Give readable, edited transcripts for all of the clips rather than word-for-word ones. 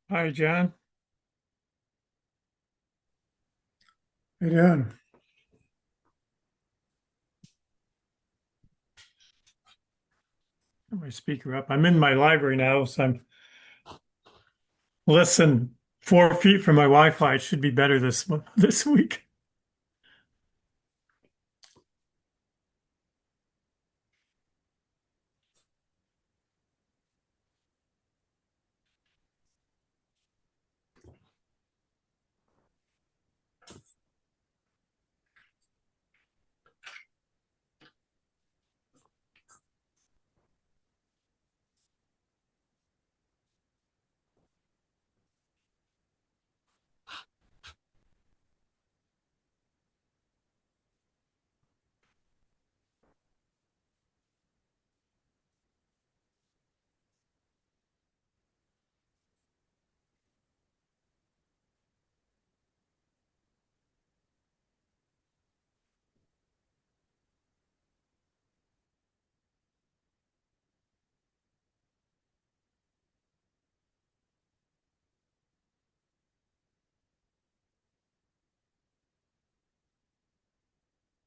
Hi, John. How you doing? Got my speaker up. I'm in my library now, so I'm less than 4 feet from my Wi-Fi. It should be better this week.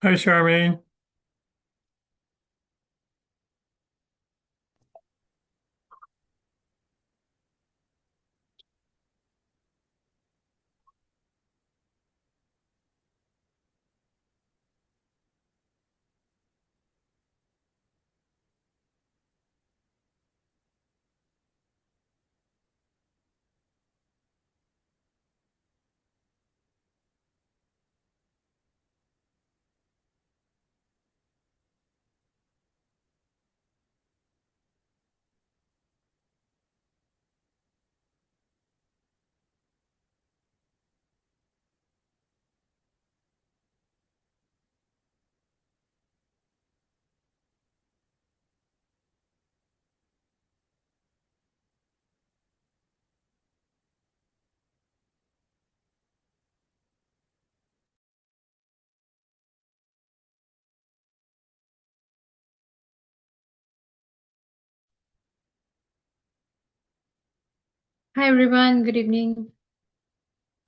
Hi, Charmaine. Hi everyone, good evening.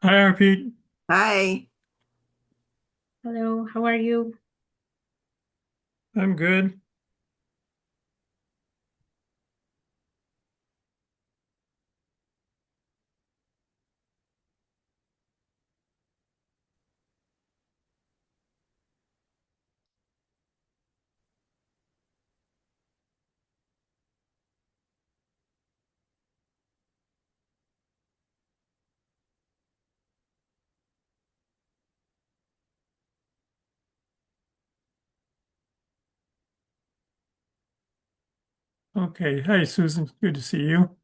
Hi, RP. Hi. Hello, how are you? I'm good. Okay. Hi, Susan. Good to see you.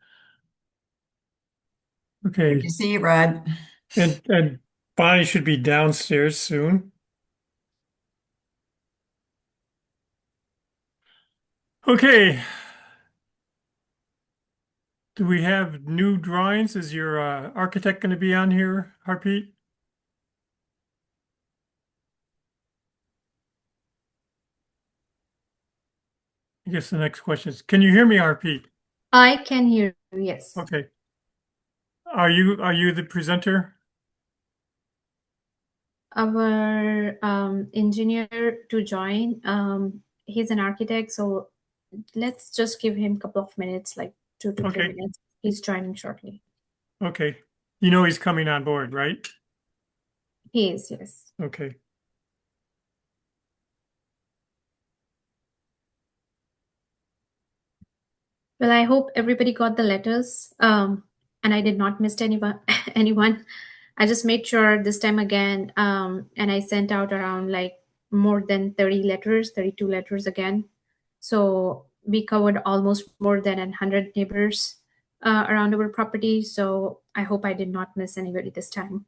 Good Okay. to see you, Rod. And Bonnie should be downstairs soon. Okay. Do we have new drawings? Is your architect going to be on here, Harpreet? I guess the next question is, can you hear me, Harpreet? I can hear you, yes. Okay. Are you the presenter? Our engineer to join, he's an architect, so let's just give him a couple of minutes, like 2 to 3 Okay. minutes. He's joining shortly. Okay. You know he's coming on board, right? He is, yes. Okay. Well, I hope everybody got the letters, and I did not miss anyone. anyone. I just made sure this time again, and I sent out around like more than 30 letters, 32 letters again. So we covered almost more than 100 neighbors around our property. So I hope I did not miss anybody this time.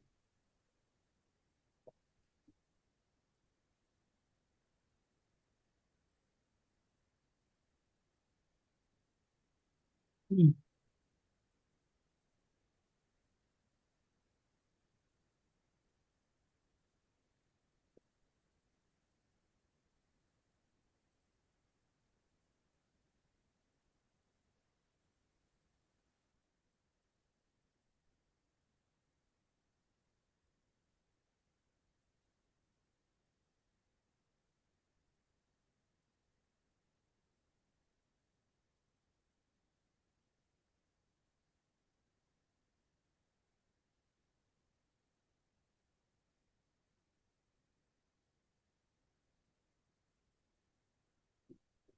Hmm.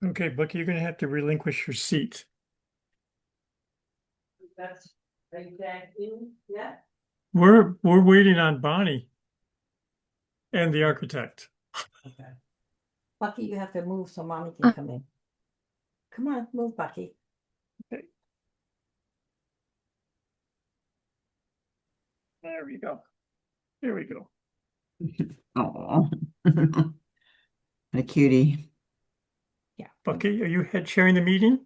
Okay, Bucky, you're gonna have to relinquish your seat. Are you back in yet? We're waiting on Bonnie and the architect. Okay. Bucky, you have to move so mommy can come in. Come on, move, Bucky. There we go. There we go. Oh, a cutie. Yeah. Bucky, are you head chairing the meeting?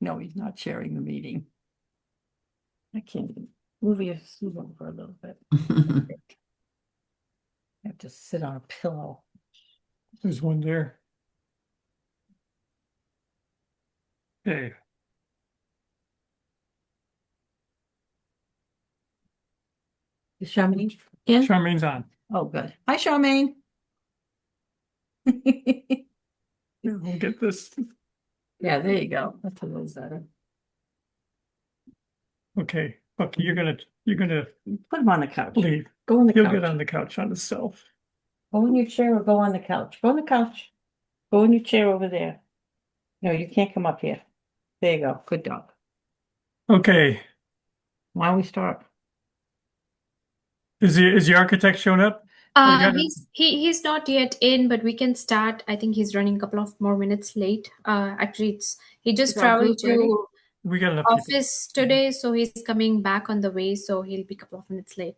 No, he's not sharing the meeting. I can't even move your seat over a little bit. I have to sit on a pillow. There's one there. Okay, Is Charmaine in? Charmaine's on. Oh, good. Hi, Charmaine. We'll get this. Yeah, there you go. That's a little better. Okay, Bucky, you're gonna Put him on the couch. leave. Go on the He'll couch. get on the couch on himself. Go in your chair or go on the couch. Go on the couch. Go in your chair over there. No, you can't come up here. There you go. Good dog. Okay, Why don't we start? is the architect shown up? Oh, you got it. He's not yet in, but we can start. I think he's running a couple of more minutes late. Actually, he just Is our traveled group ready? to We got enough people. office today, so he's coming back on the way. So he'll be a couple of minutes late.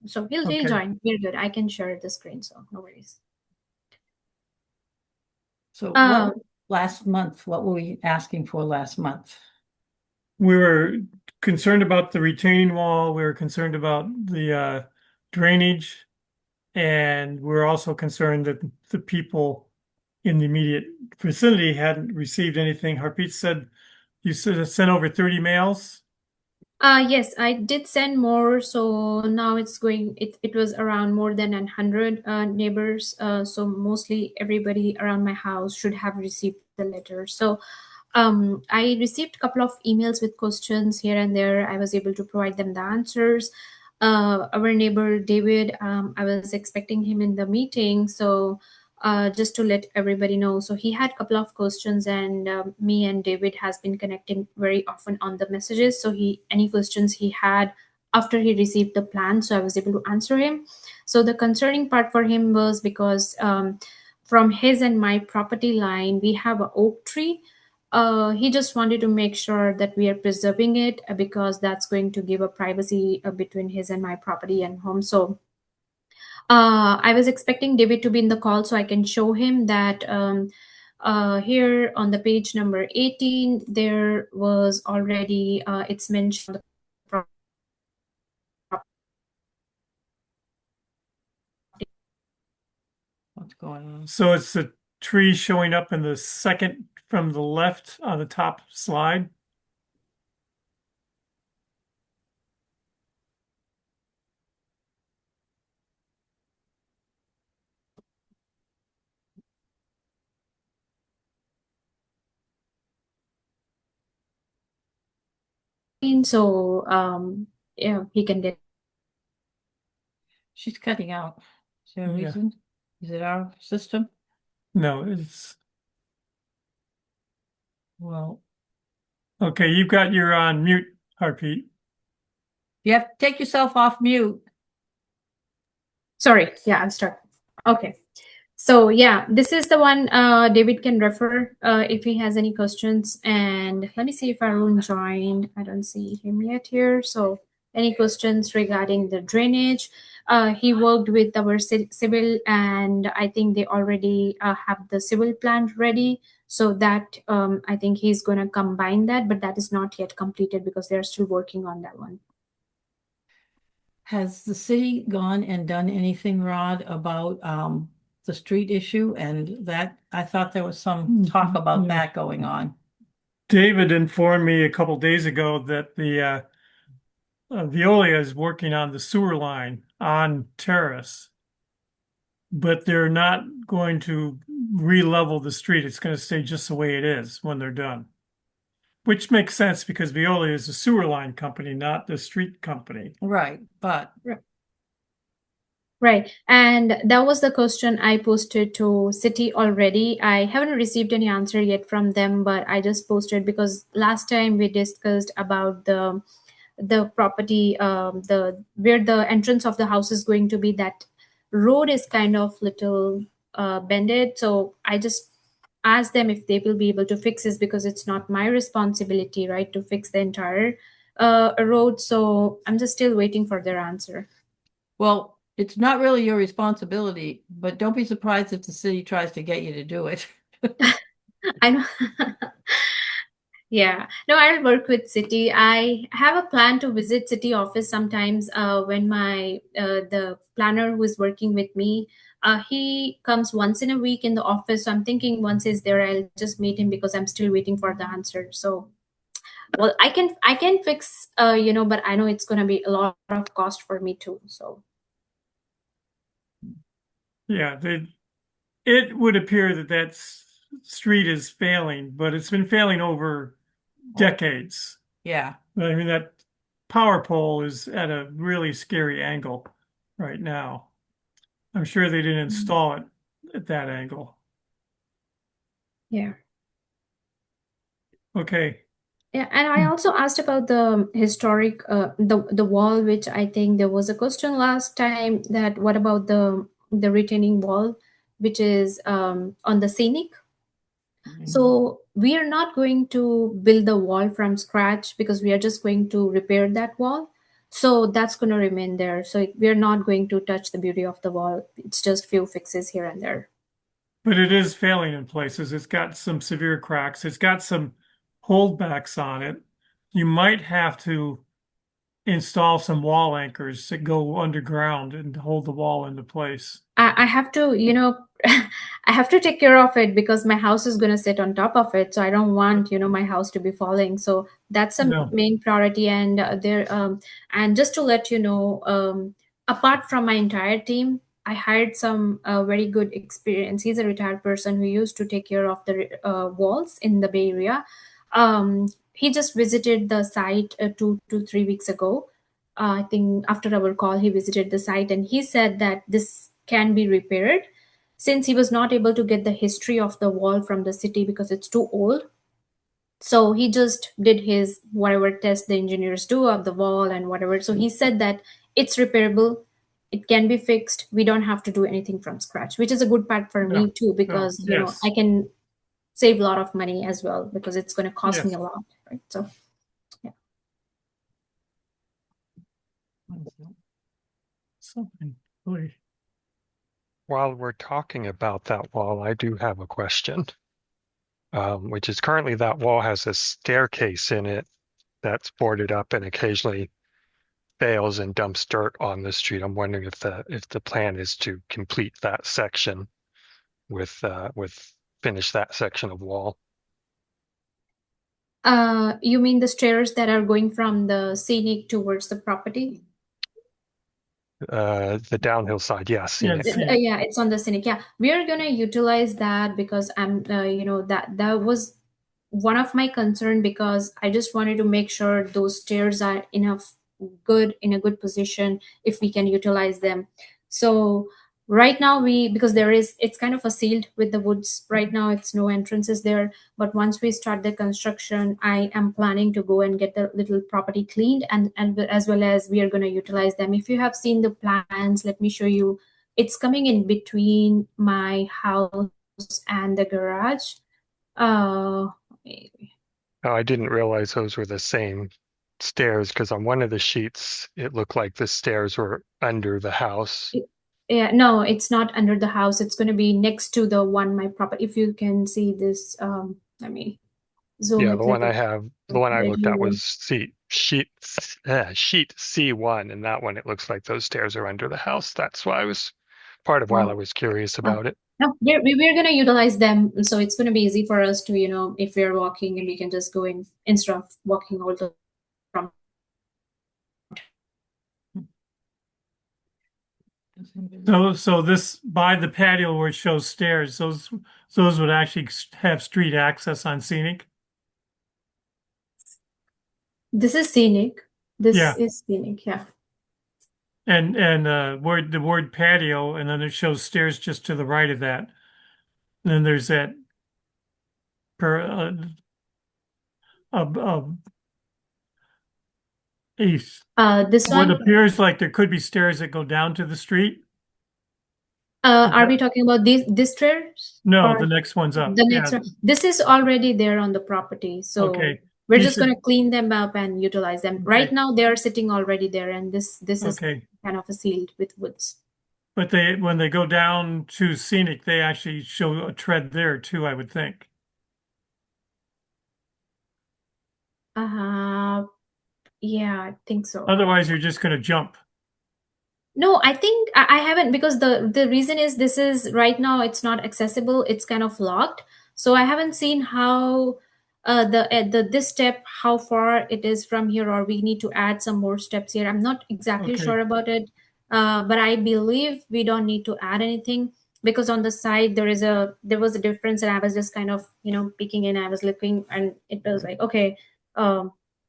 So he'll Okay. join. We're good. I can share the screen, so no worries. So Um, last month, what were we asking for last month? We were concerned about the retaining wall. We were concerned about the drainage. And we're also concerned that the people in the immediate vicinity hadn't received anything. Harpreet said you sent over 30 mails. Yes, I did send more, so now it was around more than 100 neighbors. So mostly everybody around my house should have received the letter. So I received a couple of emails with questions here and there. I was able to provide them the answers. Our neighbor David, I was expecting him in the meeting, so just to let everybody know. So he had a couple of questions, and me and David has been connecting very often on the messages. So any questions he had after he received the plan, so I was able to answer him. So the concerning part for him was because from his and my property line, we have an oak tree. He just wanted to make sure that we are preserving it because that's going to give a privacy between his and my property and home. So I was expecting David to be in the call so I can show him that here on the page number 18, there was already, it's mentioned What's going on? So it's the tree showing up in the second from the left on the top slide. so yeah, he can get. She's cutting out. Is there a Yeah. reason? Is it our system? No, it's well. Okay, you've got your on mute, Harpreet. You have to take yourself off mute. Sorry, yeah, I'll start. Okay. So yeah, this is the one David can refer if he has any questions. And let me see if Arun joined. I don't see him yet here. So any questions regarding the drainage? He worked with our civil, and I think they already have the civil plan ready. So that I think he's going to combine that, but that is not yet completed because they're still working on that one. Has the city gone and done anything, Rod, about the street issue? And that, I thought there was some talk about Yeah. that going on. David informed me a couple days ago that the Veolia is working on the sewer line on Terrace, but they're not going to re-level the street. It's going to stay just the way it is when they're done, which makes sense because Veolia is a sewer line company, not the street company. Right, but Right. Right. And that was the question I posted to City already. I haven't received any answer yet from them, but I just posted because last time we discussed about the property, the where the entrance of the house is going to be. That road is kind of little bended. So I just asked them if they will be able to fix this because it's not my responsibility, right, to fix the entire road. So I'm just still waiting for their answer. Well, it's not really your responsibility, but don't be surprised if the city tries to get you to do it. I know. Yeah. No, I'll work with City. I have a plan to visit City office sometimes when my the planner who is working with me, he comes once in a week in the office. So I'm thinking once he's there, I'll just meet him because I'm still waiting for the answer. So, well, I can fix but I know it's gonna be a lot of cost for me too. So Yeah, it would appear that street is failing, but it's been failing over decades. Yeah. I mean, that power pole is at a really scary angle right now. I'm sure they didn't install it at that angle. yeah. Okay. Yeah, and I also asked about the historic the wall, which I think there was a question last time that what about the retaining wall, which is on the scenic. So we are not going to build the wall from scratch because we are just going to repair that wall. So that's going to remain there. So we are not going to touch the beauty of the wall. It's just few fixes here and there. But it is failing in places. It's got some severe cracks. It's got some holdbacks on it. You might have to install some wall anchors that go underground and hold the wall into place. I have to, I have to take care of it because my house is going to sit on top of it. So I don't want, my house to be falling. So that's a No. main priority. And and just to let you know, apart from my entire team, I hired some very good experience. He's a retired person who used to take care of the walls in the Bay Area. He just visited the site 2 to 3 weeks ago. I think after our call, he visited the site and he said that this can be repaired since he was not able to get the history of the wall from the city because it's too old. So he just did his whatever test the engineers do of the wall and whatever. So he said that it's repairable, it can be fixed. We don't have to do anything from scratch, which is a good part for No. me too No. because Yes. I can save a lot of money as well because it's going to cost me Yes. a lot, right? So yeah. Something really. While we're talking about that wall, I do have a question, which is currently that wall has a staircase in it that's boarded up and occasionally fails and dumps dirt on the street. I'm wondering if the plan is to complete that section with finish that section of wall. You mean the stairs that are going from the scenic towards the property? The downhill side, yes, Yeah, scenic. scenic. Yeah, it's on the scenic. Yeah, we are gonna utilize that because I'm, that was one of my concern because I just wanted to make sure those stairs are enough good in a good position if we can utilize them. So right now because it's kind of a sealed with the woods right now. It's no entrances there, but once we start the construction, I am planning to go and get the little property cleaned and as well as we are going to utilize them. If you have seen the plans, let me show you. It's coming in between my house and the garage. uh Oh, I didn't realize those were the same stairs because on one of the sheets it looked like the stairs were under the house. Yeah, no, it's not under the house. It's going to be next to the one my property. If you can see this, let me zoom Yeah, it the a one little. I have, the one I Then looked you at will- was sheet C1, and that one it looks like those stairs are under the house. That's why I was part of why I Oh, was curious oh. about it. No, we're going to utilize them. So it's going to be easy for us to, if we're walking and we can just go in instead of walking all the from. So this by the patio where it shows stairs, those would actually have street access on scenic. This is scenic. This Yeah. is scenic. Yeah. and the word patio, and then it shows stairs just to the right of that. And then there's that per a This what one, appears like there could be stairs that go down to the street. are we talking about this stairs No, or the next one's up. the Yeah. next one? This is already there on the property, so Okay. we're You just going should. to clean them up and utilize them. Right Okay. now, they are sitting already there, and this is Okay. kind of a sealed with woods. But when they go down to scenic, they actually show a tread there too, I would think. Yeah, I think so. Otherwise, you're just going to jump. No, I think I haven't, because the reason is this is right now it's not accessible. It's kind of locked. So I haven't seen how the this step, how far it is from here, or we need to add some more steps here. I'm not exactly Okay. sure about it. But I believe we don't need to add anything, because on the side there was a difference, and I was just kind of, peeking in. I was looking, and it was like, okay,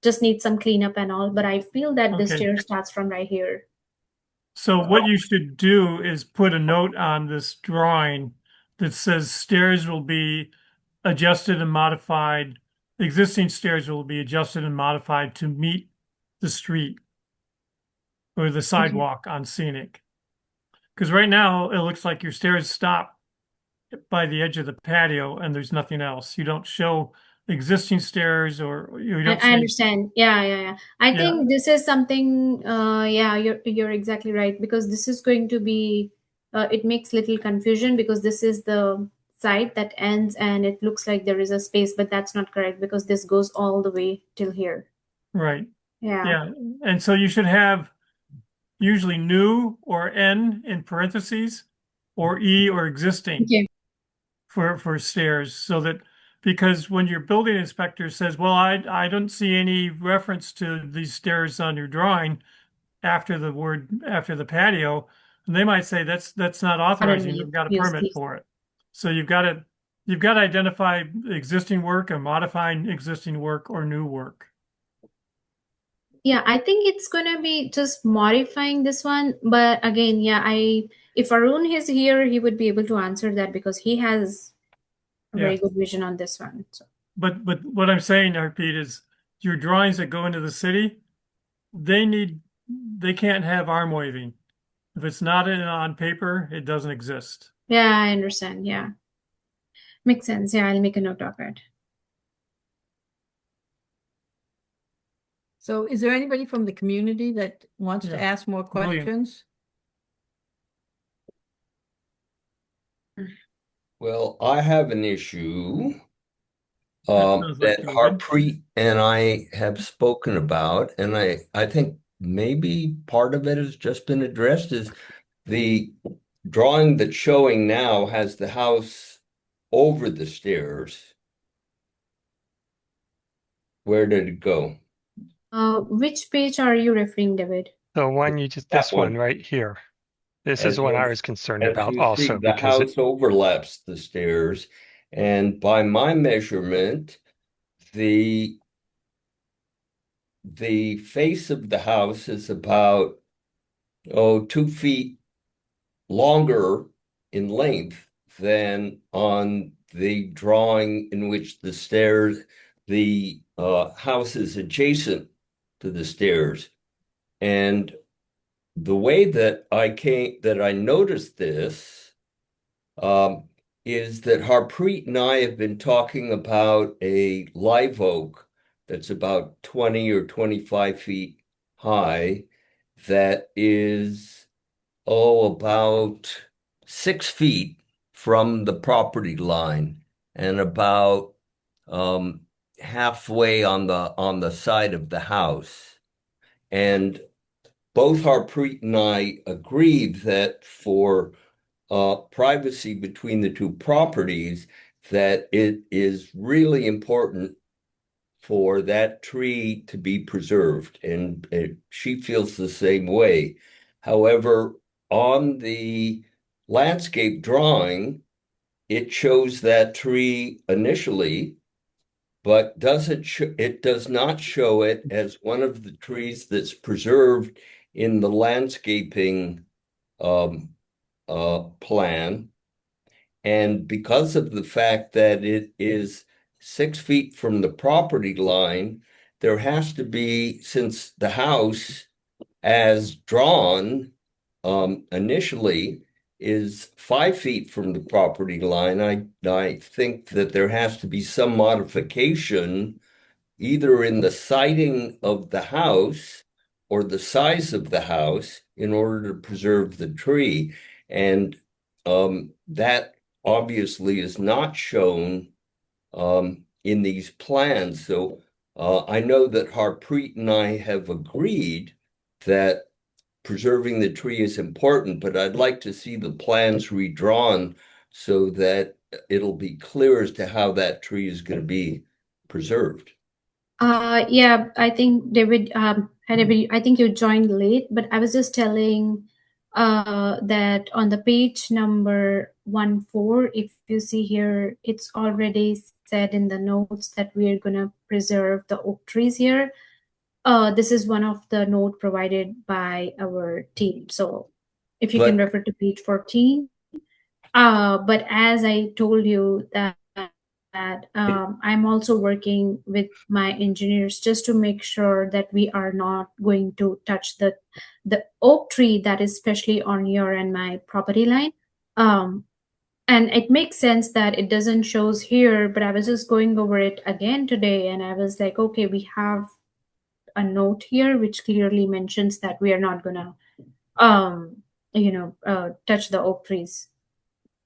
just need some cleanup and all. But I feel that the Okay. stair starts from right here. So what you should do is put a note on this drawing that says stairs will be adjusted and modified. Existing stairs will be adjusted and modified to meet the street or the sidewalk on scenic. Because right now it looks like your stairs stop by the edge of the patio and there's nothing else. You don't show existing stairs, or you I, don't I say, understand. Yeah. I yeah, think this is something. Yeah, you're exactly right, because this is going to be. It makes little confusion, because this is the side that ends, and it looks like there is a space, but that's not correct, because this goes all the way till here. right. Yeah. Yeah. And so you should have usually new or N in parentheses or E or existing Okay. for stairs, so that because when your building inspector says, well, I don't see any reference to these stairs on your drawing after the patio, and they might say that's not authorizing. You've got a Yes, permit yes. for it. So you've got to identify existing work and modifying existing work or new work. Yeah, I think it's gonna be just modifying this one. But again, yeah, if Arun is here, he would be able to answer that, because he has a Yeah. very good vision on this one. So. But what I'm saying, Pete, is your drawings that go into the city, they can't have arm waving. If it's not on paper, it doesn't exist. Yeah, I understand. Yeah. Makes sense. Yeah, I'll make a note of it. So is there anybody from the community that wants to Yeah. ask more William. questions? Well, I have an issue sounds like that David. Harpreet and I have spoken about, and I think maybe part of it has just been addressed, is the drawing that's showing now has the house over the stairs. Where did it go? Which page are you referring, David? The one you just, That this one one. right here. This As is the one I you- was concerned As about you also see, the because house overlaps the stairs, and by my measurement, the face of the house is about 2 feet longer in length than on the drawing in which the house is adjacent to the stairs. And the way that I noticed this is that Harpreet and I have been talking about a live oak that's about 20 or 25 feet high, that is, about 6 feet from the property line and about halfway on the side of the house. And both Harpreet and I agreed that for privacy between the two properties, that it is really important for that tree to be preserved, and she feels the same way. However, on the landscape drawing, it shows that tree initially, but it does not show it as one of the trees that's preserved in the landscaping plan. And because of the fact that it is 6 feet from the property line, there has to be, since the house as drawn initially is 5 feet from the property line, I think that there has to be some modification either in the siding of the house or the size of the house in order to preserve the tree. And that obviously is not shown in these plans. So I know that Harpreet and I have agreed that preserving the tree is important, but I'd like to see the plans redrawn so that it'll be clear as to how that tree is going to be preserved. Yeah, I think David, I think you joined late, but I was just telling that on the page number 14, if you see here, it's already said in the notes that we are going to preserve the oak trees here. This is one of the note provided by our team. So if you can refer to page 14. But as I told you that I'm also working with my engineers just to make sure that we are not going to touch the oak tree that is especially on your and my property line. And it makes sense that it doesn't shows here, but I was just going over it again today, and I was like, okay, we have a note here which clearly mentions that we are not gonna, touch the oak trees.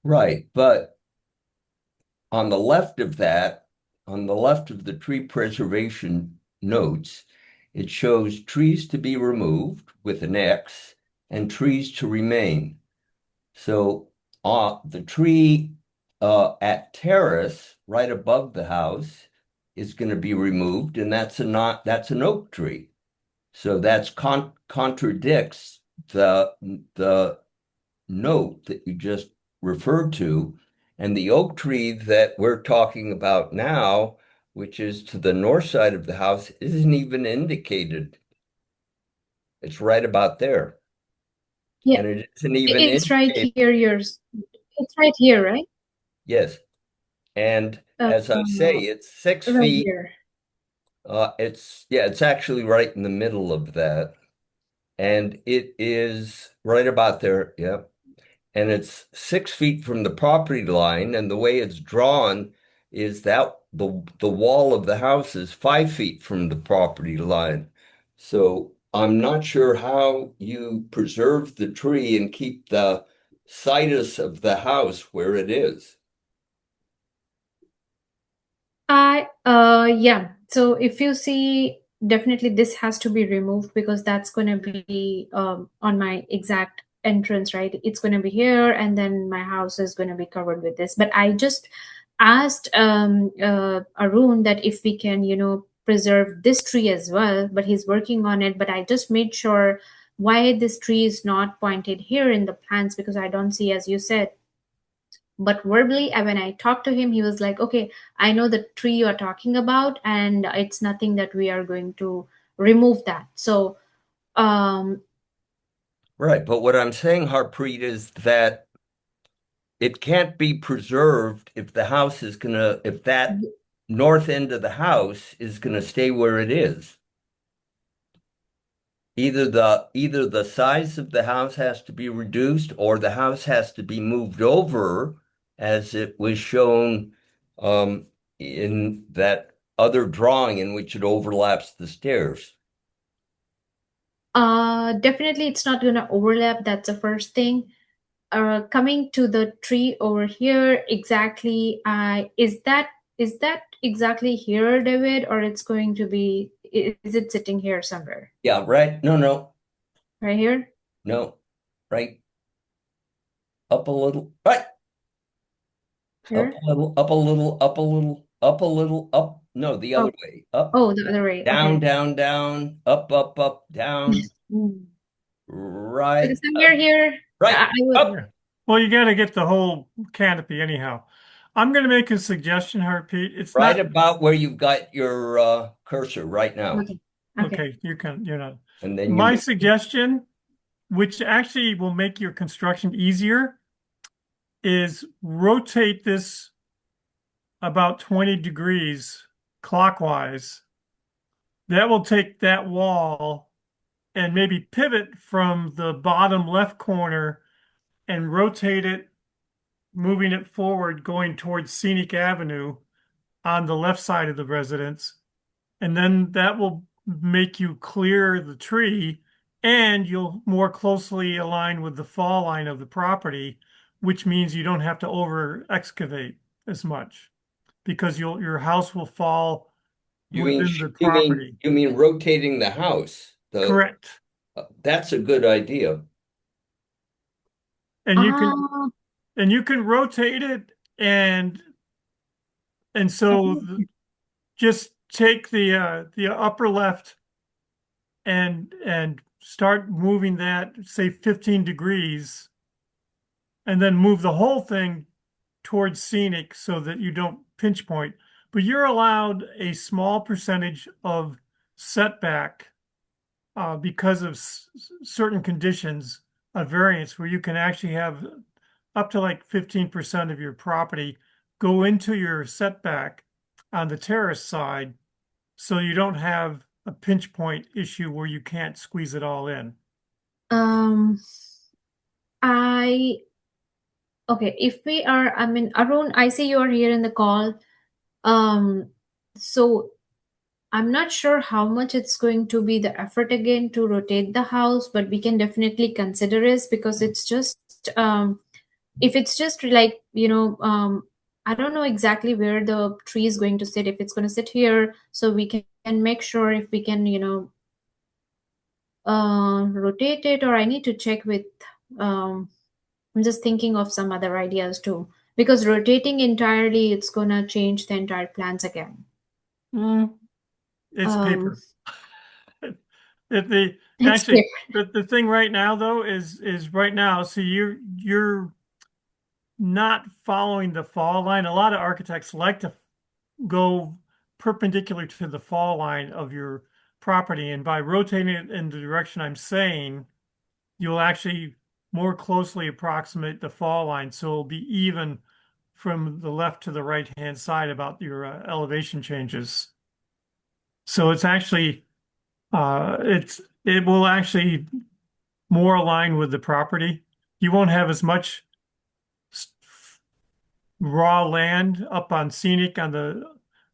Right, but on the left of that, on the left of the tree preservation notes, it shows trees to be removed with an X and trees to remain. So the tree at Terrace, right above the house, is going to be removed, and that's an oak tree. So that's contradicts the note that you just referred to. And the oak tree that we're talking about now, which is to the north side of the house, isn't even indicated. It's right about there. Yeah, and it isn't even it's right indicated. here. It's right here, right? Yes. And as I say, it's 6 Right feet. here. It's actually right in the middle of that. And it is right about there. Yep. And it's 6 feet from the property line. And the way it's drawn is that the wall of the house is 5 feet from the property line. So I'm not sure how you preserve the tree and keep the situs of the house where it is. Yeah. So if you see, definitely this has to be removed because that's going to be on my exact entrance, right? It's going to be here, and then my house is going to be covered with this. But I just asked Arun that if we can, preserve this tree as well, but he's working on it. But I just made sure why this tree is not pointed here in the plans because I don't see, as you said. But verbally, when I talked to him, he was like, okay, I know the tree you are talking about, and it's nothing that we are going to remove that. So, Right. But what I'm saying, Harpreet, is that it can't be preserved if if that north end of the house is gonna stay where it is. Either the size of the house has to be reduced or the house has to be moved over as it was shown in that other drawing in which it overlaps the stairs. definitely it's not going to overlap. That's the first thing. Coming to the tree over here, exactly, is that exactly here, David, or it's going to be, is it sitting here somewhere? Yeah, right. No. Right here? No. Right. Up a little. Right. Here? Up a little, up a little, up a little, up a little, up. No, the other way. Up, Oh, the other way. down, Okay. down, up, down, Mm. right, Somewhere here. right, I would. up. Yeah. Well, you got to get the whole canopy anyhow. I'm going to make a suggestion, Harpreet. It's Right not, about where you've got your cursor right now. Okay. Okay, you're not. And then My you, suggestion, which actually will make your construction easier, is rotate this about 20 degrees clockwise. That will take that wall and maybe pivot from the bottom left corner and rotate it, moving it forward, going towards Scenic Avenue on the left side of the residence. And then that will make you clear the tree and you'll more closely align with the fall line of the property, which means you don't have to over excavate as much because your house will fall you mean, within the property. you mean rotating the house? Correct. That's a good idea. And Ah, you can rotate it and so just take the upper left and start moving that, say 15 degrees, and then move the whole thing towards scenic so that you don't pinch point. But you're allowed a small percentage of setback because of certain conditions, a variance where you can actually have up to like 15% of your property go into your setback on the terrace side so you don't have a pinch point issue where you can't squeeze it all in. um, I okay. If we are, I mean, Arun, I see you are here in the call. Um, so I'm not sure how much it's going to be the effort again to rotate the house, but we can definitely consider it because it's just if it's just like I don't know exactly where the tree is going to sit. If it's going to sit here, so we can make sure if we can rotate it, or I need to check with. I'm just thinking of some other ideas too, because rotating entirely, it's gonna change the entire plans again. It's Um, paper. The it's actually the thing right now though is right now, so you're not following the fall line. A lot of architects like to go perpendicular to the fall line of your property, and by rotating it in the direction I'm saying, you'll actually more closely approximate the fall line, so it'll be even from the left to the right hand side about your elevation changes. So it's actually it will actually more align with the property. You won't have as much raw land up on scenic on the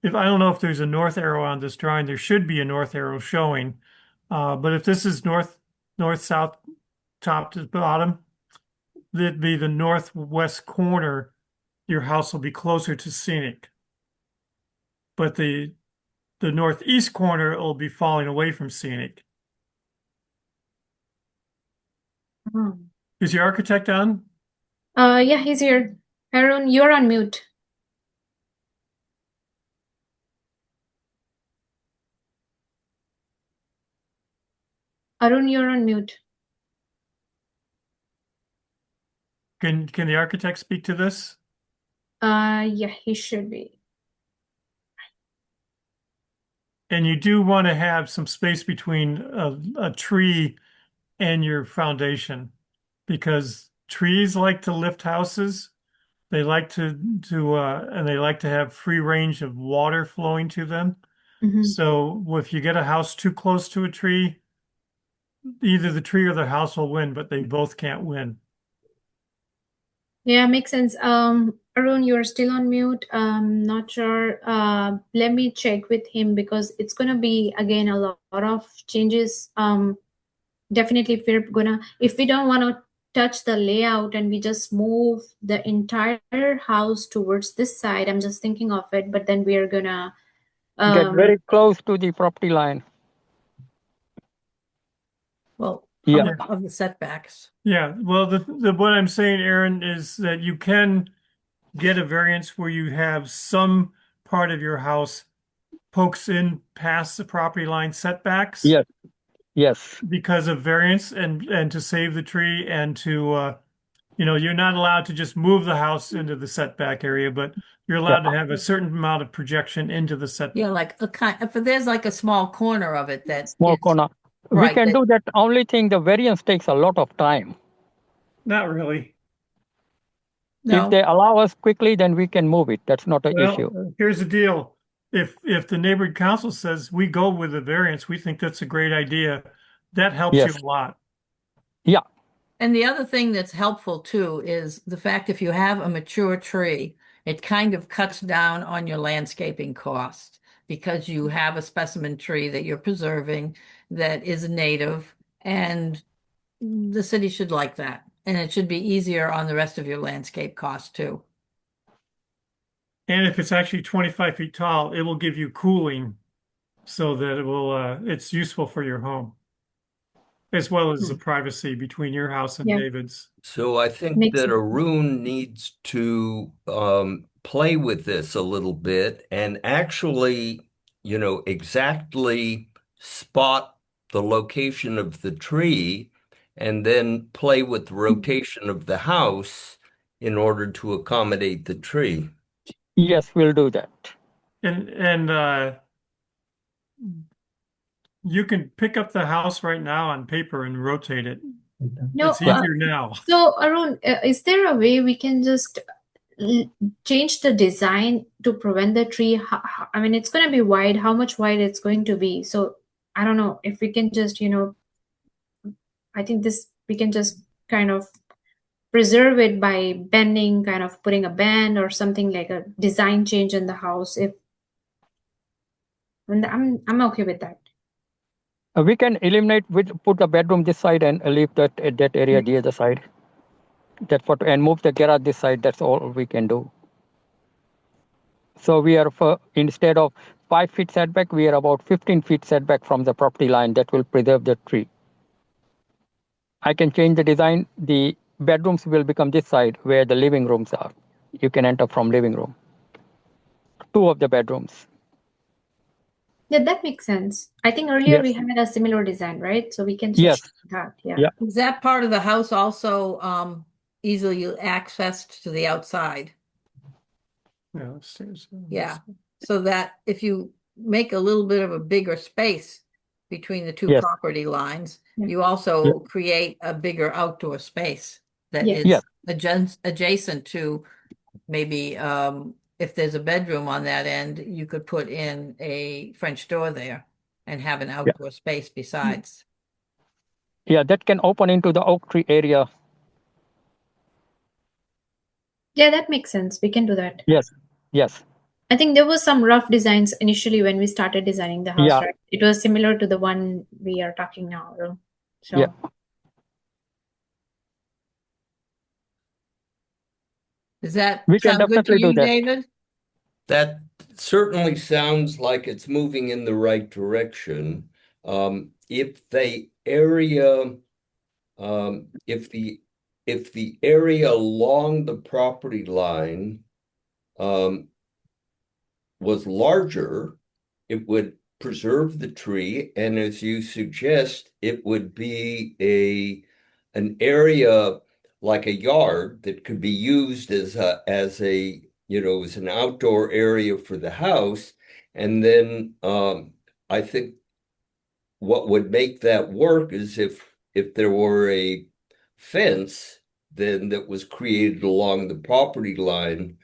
if I don't know if there's a north arrow on this drawing. There should be a north arrow showing. But if this is north south top to bottom, that'd be the northwest corner. Your house will be closer to scenic. But the northeast corner will be falling away from scenic. Is your architect on? Yeah, he's here. Arun, you're on mute. Arun, you're on mute. Can the architect speak to this? Yeah, he should be. And you do want to have some space between a tree and your foundation because trees like to lift houses. They like and they like to have free range of water flowing to them. Mhm. So if you get a house too close to a tree, either the tree or the house will win, but they both can't win. Yeah, makes sense. Arun, you're still on mute. Not sure. Let me check with him because it's gonna be again a lot of changes. Definitely if we don't want to touch the layout and we just move the entire house towards this side, I'm just thinking of it, but then we are gonna Get very close to the property line. Well, Yeah. of the setbacks. Yeah. Well, what I'm saying, Aaron, is that you can get a variance where you have some part of your house pokes in past the property line setbacks. Yes. Yes. Because of variance and to save the tree and to you're not allowed to just move the house into the setback area, but You're allowed to have a certain amount of projection into the setback. Yeah, like a kind, if there's like a small corner of it that Small is, corner. We right, can that- do that. Only thing, the variance takes a lot of time. Not really. If no, they allow us quickly, then we can move it. That's not an issue. Well, here's the deal. If the neighborhood council says we go with the variance, we think that's a great idea. That helps you Yes. a lot. Yeah. and the other thing that's helpful too is the fact if you have a mature tree, it kind of cuts down on your landscaping cost because you have a specimen tree that you're preserving that is native, and the city should like that. And it should be easier on the rest of your landscape costs too. And if it's actually 25 feet tall, it will give you cooling so that it's useful for your home, as well as the privacy between your house and Yeah. David's. So I think Makes that sense. Arun needs to play with this a little bit and actually, exactly spot the location of the tree and then play with the rotation of the house in order to accommodate the tree. Yes, we'll do that. And you can pick up the house right now on paper and rotate it. No, It's easier now. so Arun, is there a way we can just change the design to prevent the tree? I mean, it's going to be wide. How much wide it's going to be? So I don't know if we can just, I think we can just kind of preserve it by bending, kind of putting a bend or something like a design change in the house. And I'm okay with that. We can eliminate put a bedroom this side and leave that area the other side. That's what, and move the garage this side. That's all we can do. So we are instead of 5 feet setback, we are about 15 feet setback from the property line. That will preserve the tree. I can change the design. The bedrooms will become this side where the living rooms are. You can enter from living room. 2 of the bedrooms. Yeah, that makes sense. I think earlier Yes. we had a similar design, right? So we can Yes. switch to that. Yeah. Yeah. Is that part of the house also easily accessed to the outside? Yeah, upstairs. Yeah. So that if you make a little bit of a bigger space between the two Yes. property lines, Yeah. you also create a bigger outdoor space that Yeah. is Yes. adjacent to maybe if there's a bedroom on that end, you could put in a French door there and have an outdoor space besides. Yeah, that can open into the oak tree area. Yeah, that makes sense. We can do that. Yes. Yes. I think there was some rough designs initially when we started designing the house, Yeah. right? It was similar to the one we are talking now. So Yeah. Does that We can sound good to definitely do you, that. David? That certainly sounds like it's moving in the right direction. If the area, if the area along the property line was larger, it would preserve the tree, and as you suggest, it would be an area like a yard that could be used as as an outdoor area for the house. And then I think what would make that work is if there were a fence then that was created along the property line.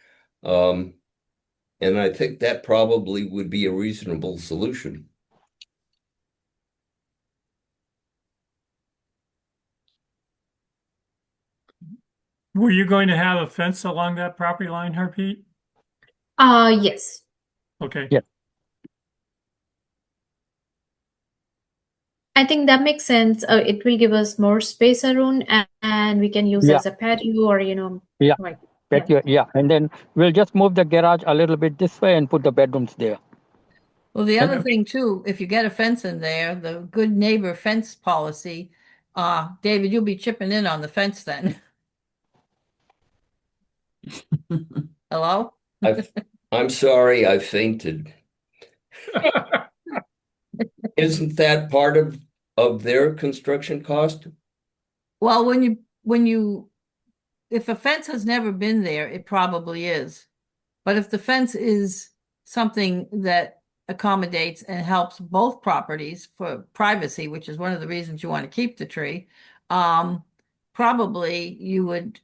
And I think that probably would be a reasonable solution. Were you going to have a fence along that property line, Harpreet? yes. Okay. Yeah. I think that makes sense. It will give us more space, Arun, and we can use Yeah. as a patio or Yeah. like Yeah. And then we'll just move the garage a little bit this way and put the bedrooms there. Well, the other Okay. thing too, if you get a fence in there, the good neighbor fence policy, David, you'll be chipping in on the fence then. Hello? I'm sorry, I fainted. Isn't that part of their construction cost? Well, if a fence has never been there, it probably is. But if the fence is something that accommodates and helps both properties for privacy, which is one of the reasons you want to keep the tree, probably you would,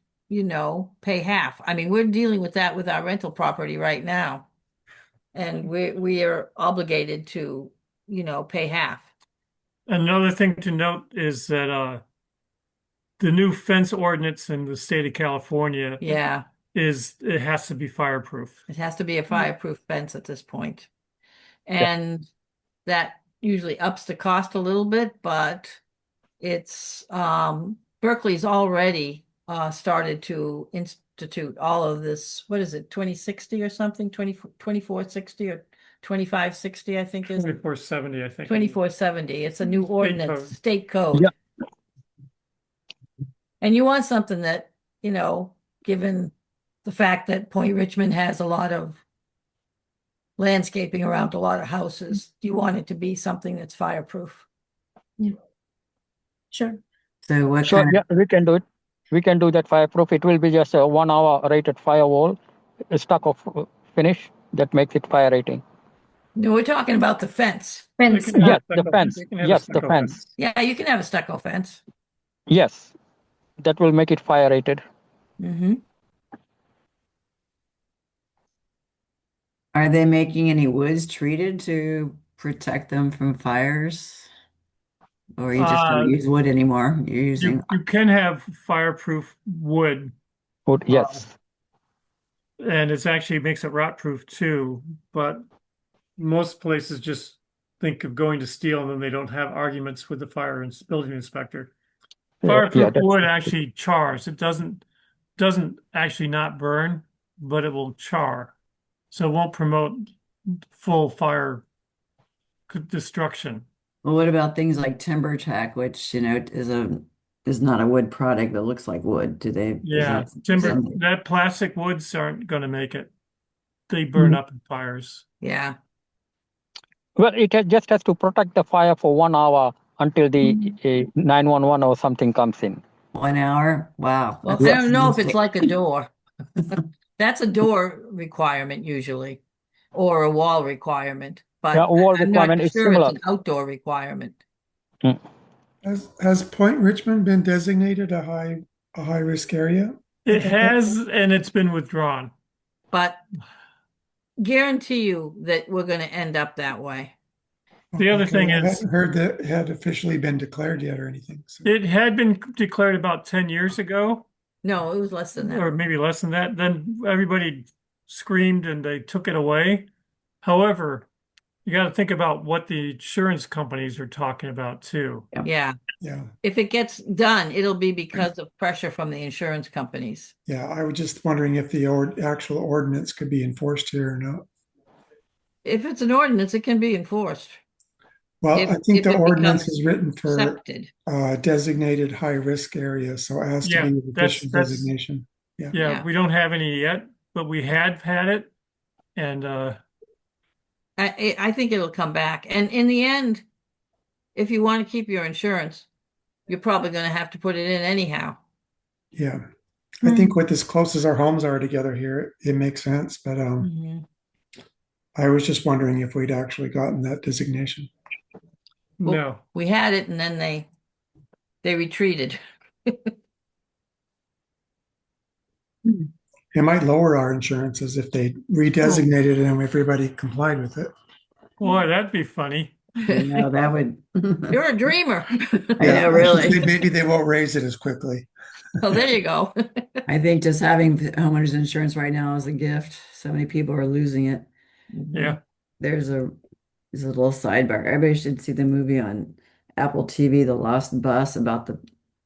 pay half. I mean, we're dealing with that with our rental property right now. And we are obligated to, pay half. Another thing to note is that the new fence ordinance in the state of California Yeah, it has to be fireproof. it has to be a fireproof fence at this point. Yeah. And that usually ups the cost a little bit, but it's Berkeley's already started to institute all of this. What is it, 2060 or something? 2460 or 2560, I think is 2470, I think. 2470. It's a new ordinance, code. state code. Yeah. And you want something that, given the fact that Point Richmond has a lot of landscaping around a lot of houses, you want it to be something that's fireproof. Sure. So what Sure, kind yeah, we can do it. We can do that fireproof. It will be just a 1 hour rated firewall, a stuck of finish that makes it fire rating. No, we're talking about the fence. Fence. They can have Yes, a the stucco- fence. they can have a Yes, the stucco fence. Yeah, you can have a stucco fence. Yes, that will make it fire rated. Mm-hmm. are they making any woods treated to protect them from fires? Or you just don't use wood anymore? You're using You can have fireproof wood, Wood, yes. and it's actually makes it rot proof too, but most places just think of going to steel and then they don't have arguments with the building inspector. Yeah, Fireproof that's- wood actually chars. It doesn't actually not burn, but it will char. So it won't promote full fire destruction. Well, what about things like timber tack, which is not a wood product but looks like wood? Do they? Yeah, that plastic woods aren't going to make it. They burn up in fires. Yeah. Well, just has to protect the fire for 1 hour until the 911 or something comes in. 1 hour? Wow. Well, that's I don't know if it's optimistic. like a door. That's a door requirement usually, or a wall requirement. But Yeah, wall I'm not requirement is sure similar. it's an outdoor requirement. Has Point Richmond been designated a high risk area? It has, and it's been withdrawn. But guarantee you that we're going to end up that way. The other thing I is- hadn't heard that it had officially been declared yet or anything. So. It had been declared about 10 years ago, No, it was less than or that. maybe less than that. Then everybody screamed and they took it away. However, you got to think about what the insurance companies are talking about too. Yeah. Yeah, If it gets done, it'll be because of pressure from the insurance companies. yeah. I was just wondering if the actual ordinance could be enforced here or not. If it's an ordinance, it can be enforced. Well, If- I think if the it ordinance becomes is written for Accepted. designated high risk area, so it has to Yeah, be the official that's- designation. Yeah, Yeah. we don't have any yet, but we had it. And I think it'll come back. And in the end, if you want to keep your insurance, you're probably going to have to put it in anyhow. Yeah, I think with as close as our homes are together here, it makes sense. But Mhm. I was just wondering if we'd actually gotten that designation. Well, no. We had it and then they retreated. It might lower our insurances if they redesignated it and everybody complied with it. Boy, that'd be funny. No, that would. You're a dreamer. I know, really. Maybe they won't raise it as quickly. Oh, there you go. I think just having homeowners insurance right now is a gift. So many people are losing it. Yeah. There's a little sidebar. Everybody should see the movie on Apple TV, The Lost Bus, about the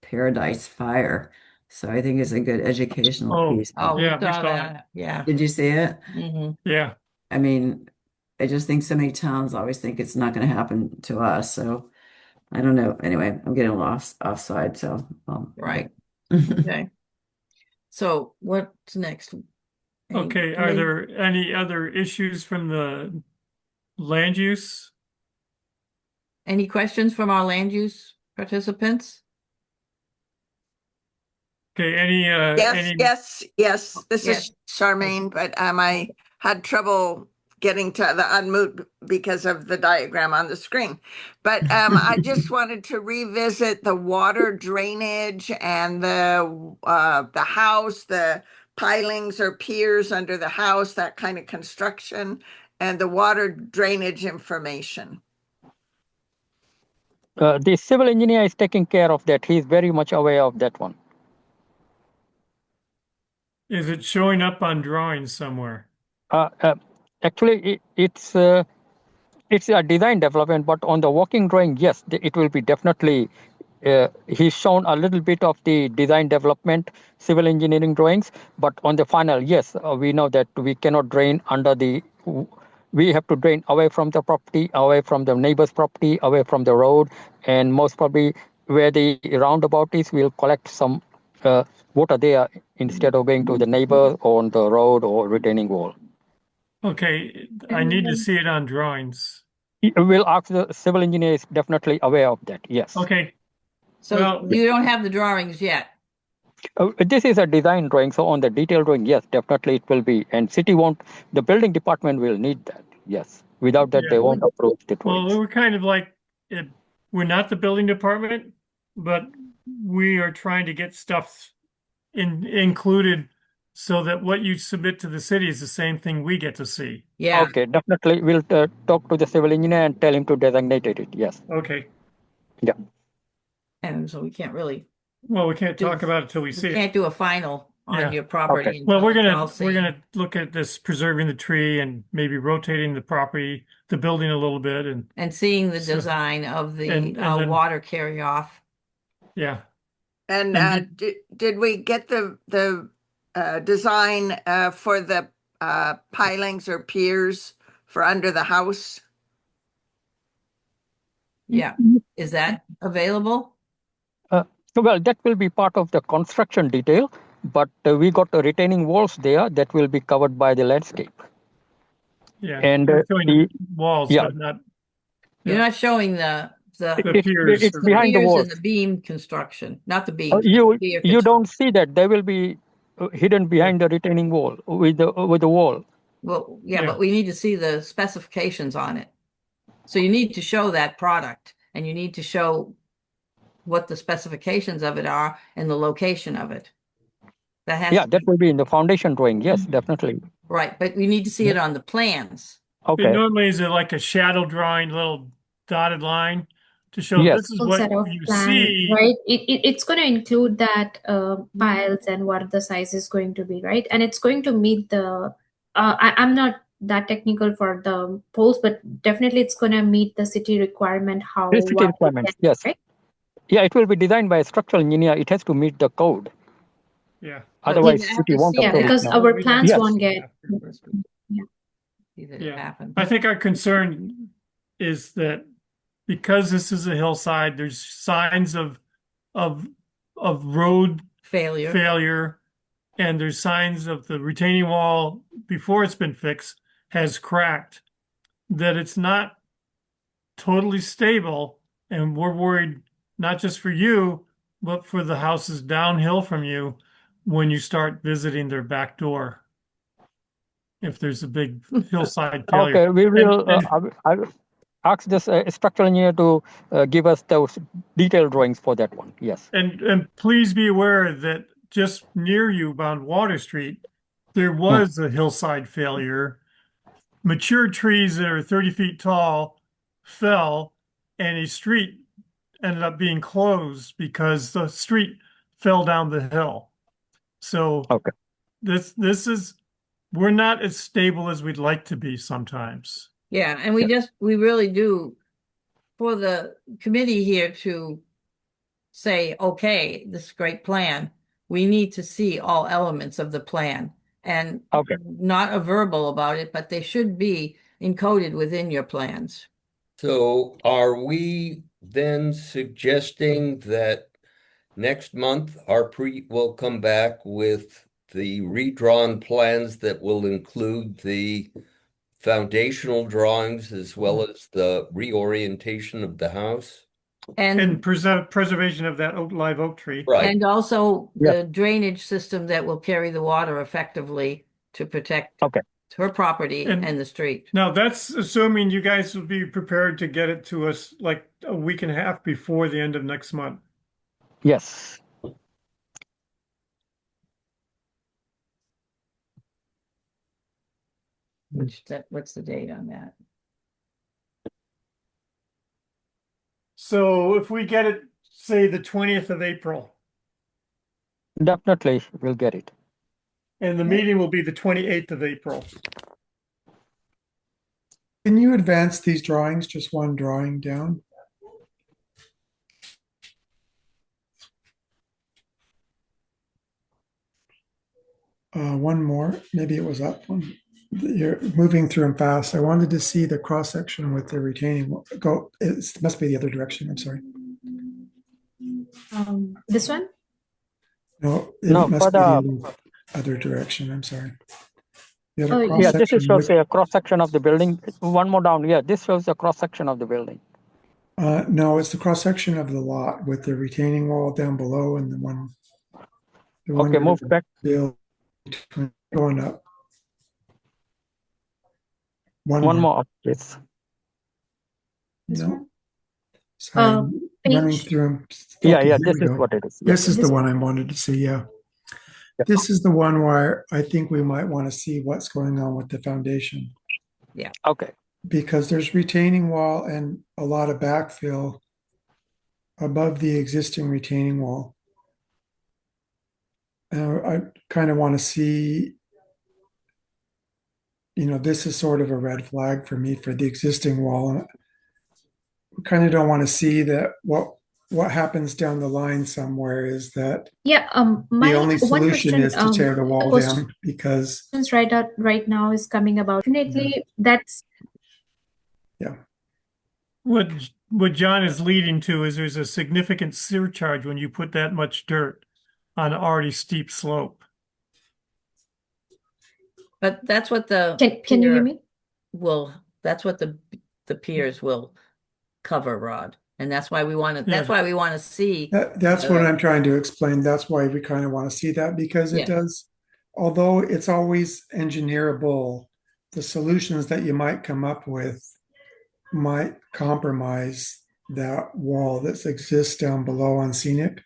Paradise Fire. So I think it's a good educational Oh, piece. Oh, Yeah, we we saw saw it. that. Yeah. Did you see it? hmm Yeah. I mean, I just think so many towns always think it's not going to happen to us. So I don't know. Anyway, I'm getting lost offside. So Right. Okay. So what's next? Okay. Are there any other issues from the land use? Any questions from our land use participants? Okay. Any Yes, yes, yes. This Yes. is Charmaine, but I had trouble getting to the unmute because of the diagram on the screen. But I just wanted to revisit the water drainage and the house, the pilings or piers under the house, that kind of construction, and the water drainage information. The civil engineer is taking care of that. He's very much aware of that one. Is it showing up on drawings somewhere? Actually, it's a design development, but on the working drawing, yes, it will be definitely. He's shown a little bit of the design development, civil engineering drawings, but on the final, yes, we know that we cannot drain under the. We have to drain away from the property, away from the neighbor's property, away from the road, and most probably where the roundabout is, we'll collect some water there instead of going to the neighbor on the road or retaining wall. Okay, I need to see it on drawings. We'll ask the civil engineer is definitely aware of that. Yes. Okay. So Well- you don't have the drawings yet. This is a design drawing, so on the detailed drawing, yes, definitely it will be. And city won't, the building department will need that. Yes. Without that, Yeah. they won't approve the Well, drawings. we're kind of like, we're not the building department, but we are trying to get stuff included so that what you submit to the city is the same thing we get to see. Yeah. Okay, definitely. We'll talk to the civil engineer and tell him to designate it. Yes. Okay. And so we can't really, Well, we can't talk about it till we we see it. can't do a final on Yeah. your property. Okay. Well, until it's all we're seen. gonna look at this preserving the tree and maybe rotating the property, the building a little bit, and seeing the So- design of the and then- water carry off. yeah. And And did we get the design for the pilings or piers for under the house? Yeah. Is that available? Well, that will be part of the construction detail, but we got the retaining walls there that will be covered by the landscape. Yeah. And, You're showing the- the walls, yeah. but not You're not showing the the piers. It's or behind the piers walls. and the beam construction, not the beams. You pier you don't construction. see that. They will be hidden behind the retaining wall with the wall. Well, yeah, Yeah. but we need to see the specifications on it. So you need to show that product and you need to show what the specifications of it are and the location of it. That has Yeah, to that be, will be in the foundation drawing. Yes, definitely. right, but we need to see it on the plans. It Okay. normally is like a shadow drawing, little dotted line to show Yes. this is Full what set of you plans, see. right? It's going to include that piles and what the size is going to be, right? And it's going to meet the. I'm not that technical for the poles, but definitely it's going to meet the city requirement. How The city wide it requirements. can be, Yes. right? Yeah, it will be designed by a structural engineer. It has to meet the code. Yeah. But Otherwise, you have city to won't see Yeah, approve it because now. our We'd plans have to won't see get. afterwards. See that it Yeah. happened. I think our concern is that because this is a hillside, there's signs of road Failure. failure, and there's signs of the retaining wall before it's been fixed has cracked, that it's not totally stable, and we're worried not just for you, but for the houses downhill from you when you start visiting their back door. If there's a big hillside failure. Okay, we will. And- I will ask this structural engineer to give us those detailed drawings for that one. Yes. And please be aware that just near you on Water Street, there was a hillside failure. Mature trees that are 30 feet tall fell, and a street ended up being closed because the street fell down the hill. So Okay. this is, we're not as stable as we'd like to be sometimes. Yeah, and we really do, for the committee here to say, okay, this is a great plan, we need to see all elements of the plan. And Okay. not a verbal about it, but they should be encoded within your plans. So are we then suggesting that next month Harpreet will come back with the redrawn plans that will include the foundational drawings as well as the reorientation of the house? And preservation of that live oak tree. Right. And also Yeah. the drainage system that will carry the water effectively to protect Okay. It's her property And- and the street. Now, that's assuming you guys will be prepared to get it to us like a week and a half before the end of next month. Yes. What's the date on that? So if we get it, say, the 20th of April, Definitely we'll get it. and the meeting will be the 28th of April. Can you advance these drawings, just one drawing down? One more, maybe it was up one. You're moving through them fast. I wanted to see the cross section with the retaining wall. Go, it must be the other direction. I'm sorry. This one? No, it No, must for be the the other direction. I'm sorry. The other Oh, yeah, cross this section. is shows a cross section of the building. One more down. Yeah, this shows a cross section of the building. No, it's the cross section of the lot with the retaining wall down below and the one. Okay, move back. Build going up. One more up, please. This No. one? Sorry, running Page. through them. Yeah, Okay, yeah, here this we is go. what it is. Yeah. This is the This- one I wanted to see, yeah. Yeah. This is the one where I think we might want to see what's going on with the foundation Okay. because there's retaining wall and a lot of backfill above the existing retaining wall. I kind of want to see, this is sort of a red flag for me for the existing wall. And we kind of don't want to see that what happens down the line somewhere is that Yeah, the only one solution question, is to tear the wall question- down because right now is coming about. Definitely, that's What John is leading to is there's a significant surcharge when you put that much dirt on an already steep slope. But that's what the can you hear pier me? that's what the piers will cover, Rod. And that's why we want to, Yeah. that's why we want to see. that's what I'm trying to explain. That's why we kind of want to see that because it Yes. does, although it's always engineerable, the solutions that you might come up with might compromise that wall that exists down below on scenic.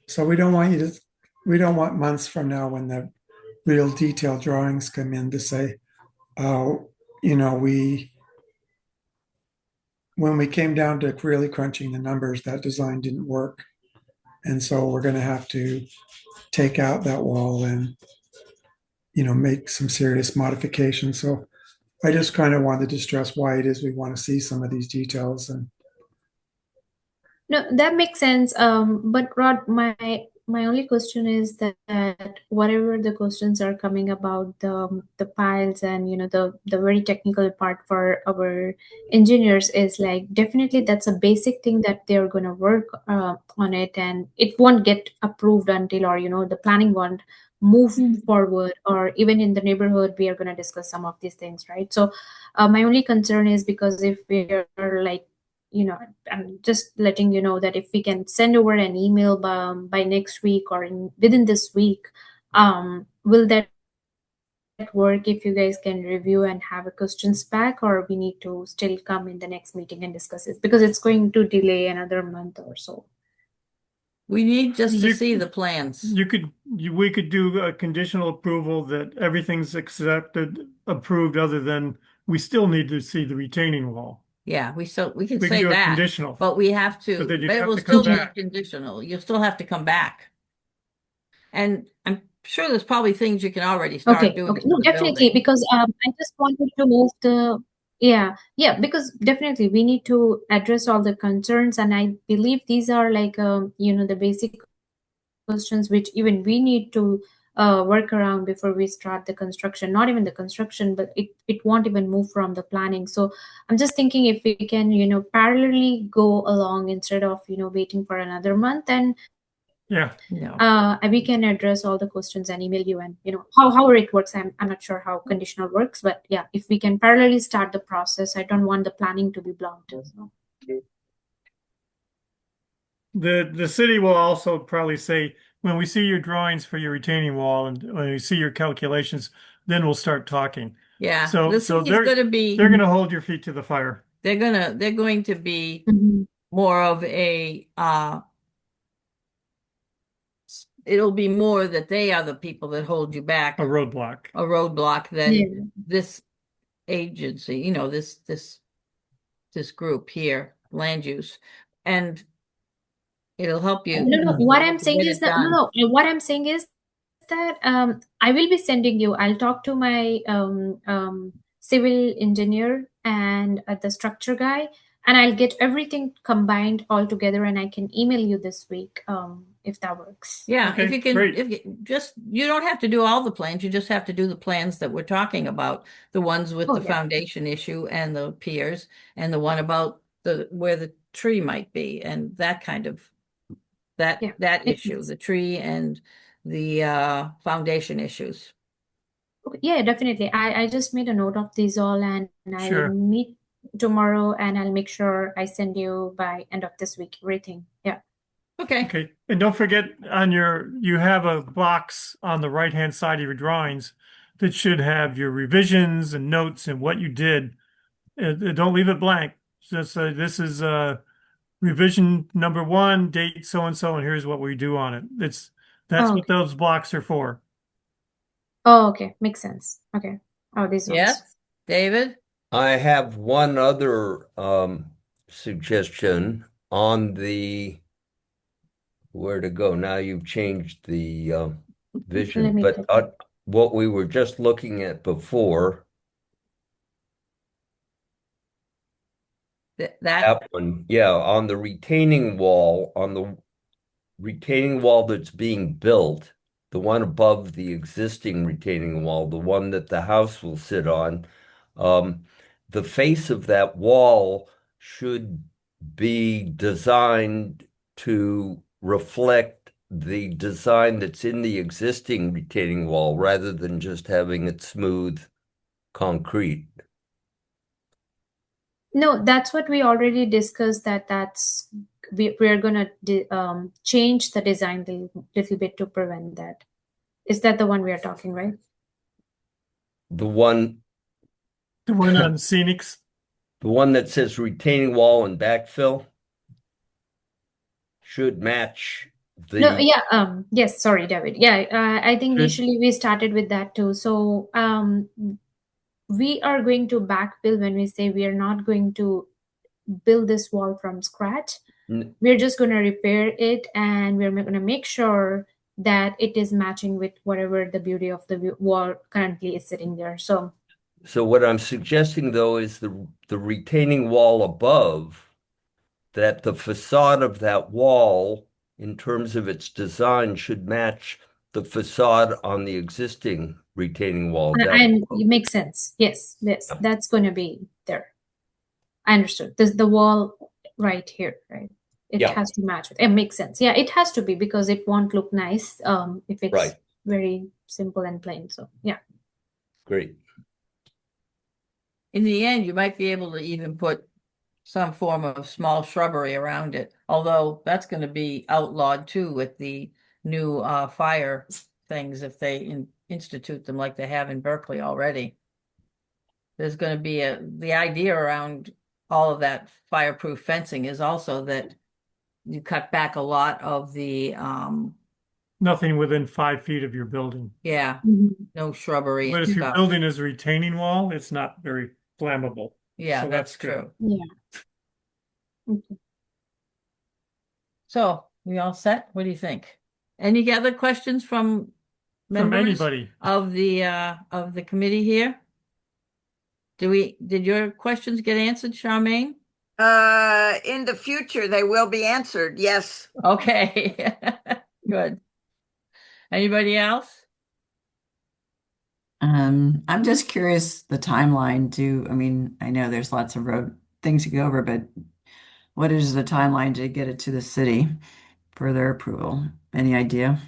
So we don't want months from now when the real detailed drawings come in to say, oh, when we came down to really crunching the numbers, that design didn't work. And so we're going to have to take out that wall and, make some serious modifications. So I just kind of wanted to stress why it is we want to see some of these details. And No, that makes sense. But Rod, my only question is that whatever the questions are coming about the piles and the very technical part for our engineers is like definitely that's a basic thing that they're gonna work on it, and it won't get approved until or the planning won't move forward, or even in the neighborhood we are gonna discuss some of these things, right? So my only concern is because if we're like I'm just letting you know that if we can send over an email by next week or within this week, will that work if you guys can review and have a questions back, or we need to still come in the next meeting and discuss it because it's going to delay another month or so? We need just to You- see the plans. We could do a conditional approval that everything's approved, other than we still need to see the retaining wall. Yeah, we can We can say do a that, conditional. but we have to, But then you'd but it have will to come still be back. conditional. You'll still have to come back. And I'm sure there's probably things you can already start Okay, doing. okay. to No, the definitely, building. because I just wanted to move because definitely we need to address all the concerns, and I believe these are like the basic questions which even we need to work around before we start the construction. Not even the construction, but it won't even move from the planning. So I'm just thinking if we can parallelly go along instead of waiting for another month, and Yeah. No. we can address all the questions and email you, and however it works. I'm not sure how conditional works, but yeah, if we can parallelly start the process, I don't want the planning to be blocked. So. The city will also probably say, when we see your drawings for your retaining wall and when we see your calculations, then we'll start talking. Yeah, So this so thing is gonna be, they're gonna hold your feet to the fire. they're going to be Mhm. more of it'll be more that they are the people that hold you back, A roadblock. a roadblock than Yeah. this agency, you know, this group here, land use. And it'll help you. No, what I'm to saying get is it that done. what I'm saying is that I will be sending you. I'll talk to my civil engineer and the structure guy, and I'll get everything combined all together, and I can email you this week if that works. Yeah, if Okay, you can, great. if you just, you don't have to do all the plans, you just have to do the plans that we're talking about, the ones with Oh, the yeah. foundation issue and the piers, and the one about where the tree might be, and that kind of, that Yeah. issue, the tree and the foundation issues. Yeah, definitely. I just made a note of these all, and I'll Sure. meet tomorrow, and I'll make sure I send you by end of this week everything. Yeah. Okay, Okay. And don't forget you have a box on the right-hand side of your drawings that should have your revisions and notes and what you did. Don't leave it blank. Just this is revision number 1, date so and so, and here's what we do on it. That's Oh, what those blocks are for. oh, okay. Makes sense. Okay. Oh, these ones. yes, David? I have one other suggestion on the where to go. Now you've changed the vision, Let me but check. what we were just looking at before, That that one, yeah, on the retaining wall, that's being built, the one above the existing retaining wall, the one that the house will sit on, the face of that wall should be designed to reflect the design that's in the existing retaining wall rather than just having it smooth concrete. No, that's what we already discussed. We're gonna change the design a little bit to prevent that. Is that the one we are talking, right? The one The one on Scenics. the one that says retaining wall and backfill should match No, the yeah, yes, sorry, David. Yeah, I think should initially we started with that too. So, we are going to backfill when we say we are not going to build this wall from scratch. n- We're just going to repair it, and we're going to make sure that it is matching with whatever the beauty of the wall currently is sitting there. So, So what I'm suggesting though is the retaining wall above, that the facade of that wall in terms of its design should match the facade on the existing retaining wall down and below. it makes sense. Yes, yes, Yeah. that's going to be there. I understood. The wall right here, right? It Yeah. has to match. It makes sense. Yeah, it has to be because it won't look nice if it's Right. very simple and plain. So yeah. Great. in the end, you might be able to even put some form of small shrubbery around it, although that's going to be outlawed too with the new fire things if they institute them like they have in Berkeley already. There's going to be the idea around all of that fireproof fencing is also that you cut back a lot of the Nothing within 5 feet of your building. yeah, Mhm. no shrubbery But and if your stuff. building is a retaining wall, it's not very flammable. Yeah, So that's that's good. true. Yeah. Okay. So we all set? What do you think? Any other questions from From members anybody. of the committee here? Did your questions get answered, Charmaine? In the future, they will be answered. Yes. Okay, good. Anybody else? I'm just curious the timeline too. I mean, I know there's lots of road things to go over, but what is the timeline to get it to the city for their approval? Any idea?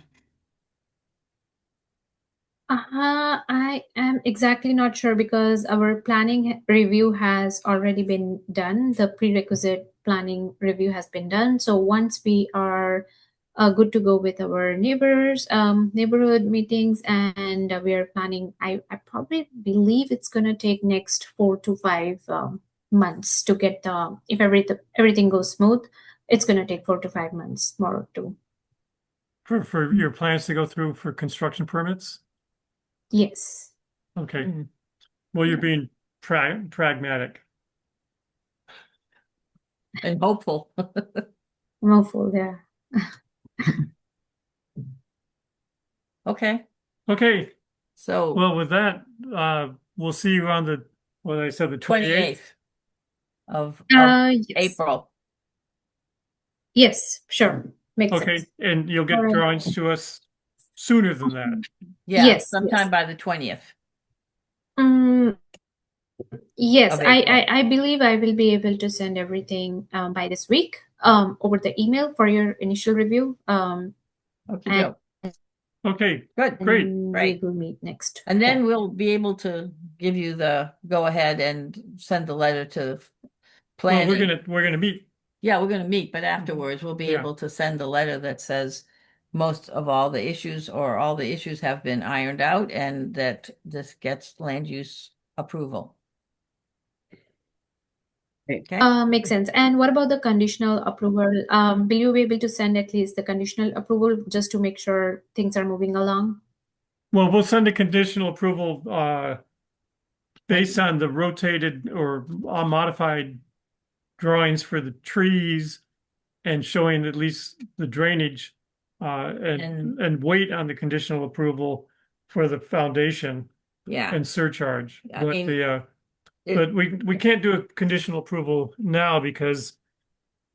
I am exactly not sure because our planning review has already been done. The prerequisite planning review has been done. So once we are good to go with our neighbors, neighborhood meetings, and we are planning. I probably believe it's gonna take next 4 to 5 months to get if everything goes smooth. It's gonna take 4 to 5 months more to. For your plans to go through for construction permits? Yes. Okay. Well, you're being pragmatic. And hopeful. I'm hopeful there. Okay, Okay. so Well, with that, we'll see you on the, what I said, the 28th. 28th of Yes. April. Yes, sure. Makes Okay. sense. And you'll get All right. drawings to us sooner than that. Yeah, Yes, sometime yes. by the 20th. Yes, Of April. I believe I will be able to send everything by this week over the email for your initial review. Okay, And Okay. good. Great. we Right. will meet next. And then we'll be able to give you the go ahead and send the letter to Well, planning. we're gonna meet. Yeah, we're going to meet, but afterwards we'll be Yeah. able to send a letter that says most of all the issues or all the issues have been ironed out and that this gets land use approval. Okay. Makes sense. And what about the conditional approval? Will you be able to send at least the conditional approval just to make sure things are moving along? Well, we'll send a conditional approval based on the rotated or modified drawings for the trees and showing at least the drainage and wait on the conditional approval for the foundation Yeah. and surcharge. I mean, But we can't do a conditional approval now because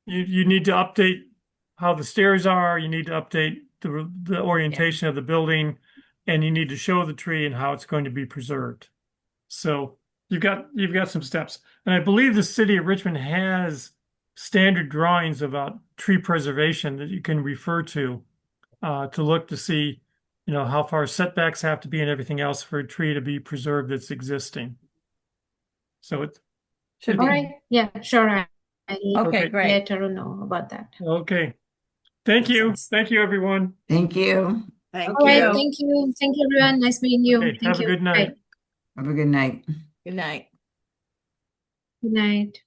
you need to update how the stairs are, you need to update the orientation of the building, and you need to show the tree and how it's going to be preserved. So you've got some steps. And I believe the city of Richmond has standard drawings about tree preservation that you can refer to look to see, how far setbacks have to be and everything else for a tree to be preserved that's existing. So it should All be. right. Yeah, sure. I'll Okay, great. let her know about that. Okay. Thank you. Thank you, everyone. Thank you. Thank All right. you. Thank you. Thank you, everyone. Nice meeting you. Okay, Thank have a you. good night. Bye. Have a good night. Good night. Good night.